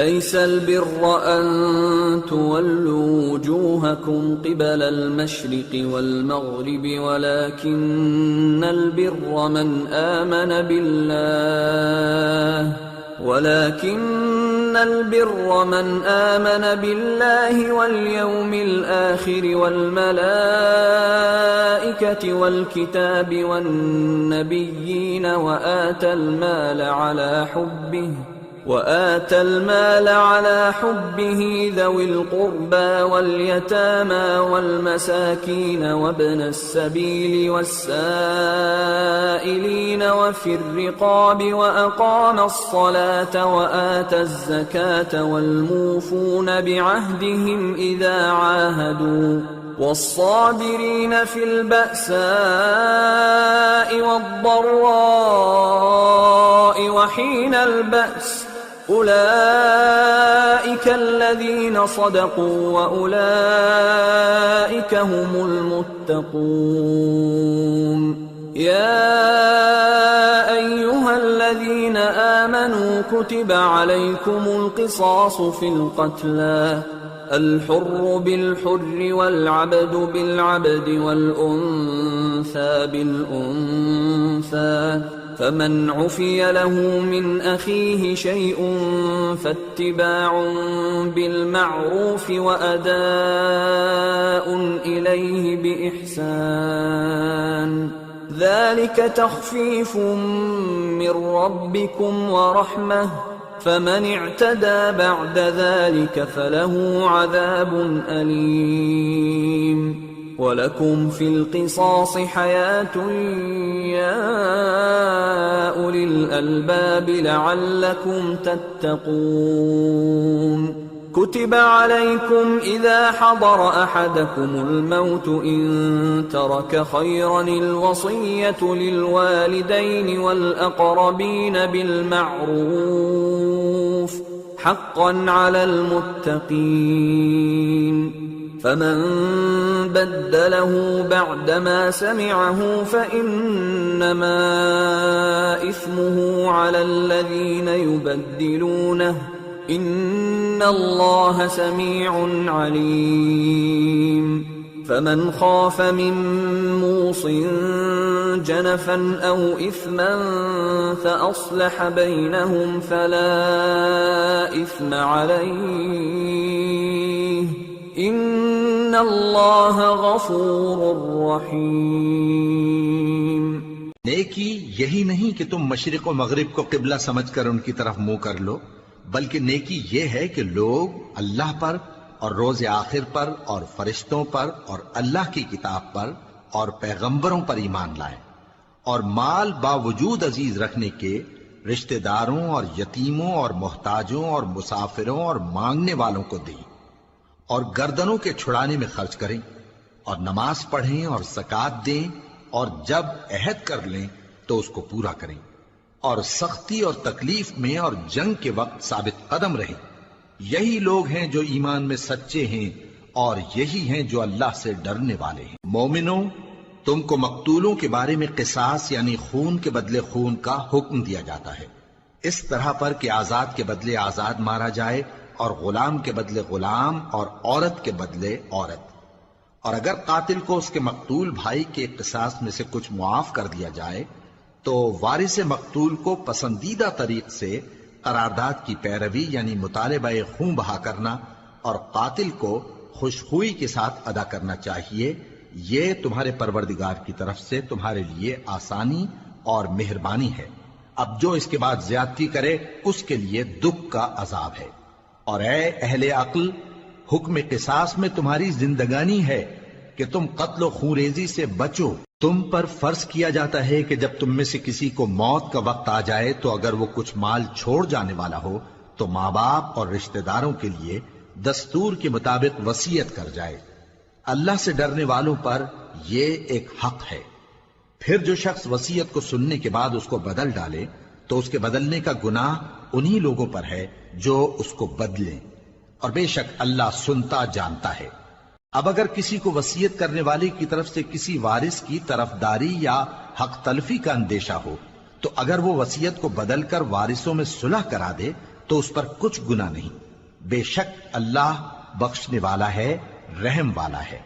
ليس البر أن تولوا وجوهكم قبل المشرق والمغرب ولكن البر من آمن بالله واليوم الآخر والملائكة والكتاب والنبيين وآتى المال على حبه ذوي القربى واليتامى والمساكين وابن السبيل والسائلين وفي الرقاب وأقام الصلاة وآتى الزكاة والموفون بعهدهم إذا عاهدوا والصابرين في البأساء والضراء وحين البأس أولئك الذين صدقوا وأولئك هم المتقون. يا أيها الذين آمنوا كتب عليكم القصاص في القتلى الحر بالحر والعبد بالعبد والأنثى بالأنثى فمن عفي له من أخيه شيء فاتباع بالمعروف وأداء إليه بإحسان ذلك تخفيف من ربكم ورحمة فمن اعتدى بعد ذلك فله عذاب أليم. ولكم في القصاص حياة يا أولي الألباب لعلكم تتقون. كتب عليكم إذا حضر أحدكم الموت إن ترك خيرا الوصية للوالدين والأقربين بالمعروف حقا على المتقين. فمن بدله بعدما سمعه فإنما إثمه على الذين يبدلونه إن الله سميع عليم. فمن خاف من موص جنفا أو إثما فأصلح بينهم فلا إثم عليه إن اللہ غفور رحیم۔ نیکی یہی نہیں کہ تم مشرق و مغرب کو قبلہ سمجھ کر ان کی طرف منہ کر لو، بلکہ نیکی یہ ہے کہ لوگ اللہ پر اور روز آخر پر اور فرشتوں پر اور اللہ کی کتاب پر اور پیغمبروں پر ایمان لائیں، اور مال باوجود عزیز رکھنے کے رشتہ داروں اور یتیموں اور محتاجوں اور مسافروں اور مانگنے والوں کو دیں، اور گردنوں کے چھڑانے میں خرچ کریں، اور نماز پڑھیں اور زکوٰۃ دیں، اور جب عہد کر لیں تو اس کو پورا کریں، اور سختی اور تکلیف میں اور جنگ کے وقت ثابت قدم رہیں۔ یہی لوگ ہیں جو ایمان میں سچے ہیں، اور یہی ہیں جو اللہ سے ڈرنے والے ہیں۔ مومنوں، تم کو مقتولوں کے بارے میں قصاص یعنی خون کے بدلے خون کا حکم دیا جاتا ہے، اس طرح پر کہ آزاد کے بدلے آزاد مارا جائے، اور غلام کے بدلے غلام، اور عورت کے بدلے عورت۔ اور اگر قاتل کو اس کے مقتول بھائی کے قصاص میں سے کچھ معاف کر دیا جائے تو وارث مقتول کو پسندیدہ طریق سے قرارداد کی پیروی یعنی مطالبہ خون بہا کرنا اور قاتل کو خوشخوئی کے ساتھ ادا کرنا چاہیے۔ یہ تمہارے پروردگار کی طرف سے تمہارے لیے آسانی اور مہربانی ہے۔ اب جو اس کے بعد زیادتی کرے اس کے لیے دکھ کا عذاب ہے۔ اور اے اہل عقل، حکم قصاص میں تمہاری زندگانی ہے کہ تم قتل و خونریزی سے بچو۔ تم پر فرض کیا جاتا ہے کہ جب تم میں سے کسی کو موت کا وقت آ جائے تو اگر وہ کچھ مال چھوڑ جانے والا ہو تو ماں باپ اور رشتہ داروں کے لیے دستور کے مطابق وصیت کر جائے۔ اللہ سے ڈرنے والوں پر یہ ایک حق ہے۔ پھر جو شخص وصیت کو سننے کے بعد اس کو بدل ڈالے تو اس کے بدلنے کا گناہ انہی لوگوں پر ہے جو اس کو بدلیں، اور بے شک اللہ سنتا جانتا ہے۔ اب اگر کسی کو وصیت کرنے والے کی طرف سے کسی وارث کی طرفداری یا حق تلفی کا اندیشہ ہو تو اگر وہ وصیت کو بدل کر وارثوں میں صلح کرا دے تو اس پر کچھ گناہ نہیں، بے شک اللہ بخشنے والا ہے، رحم والا ہے۔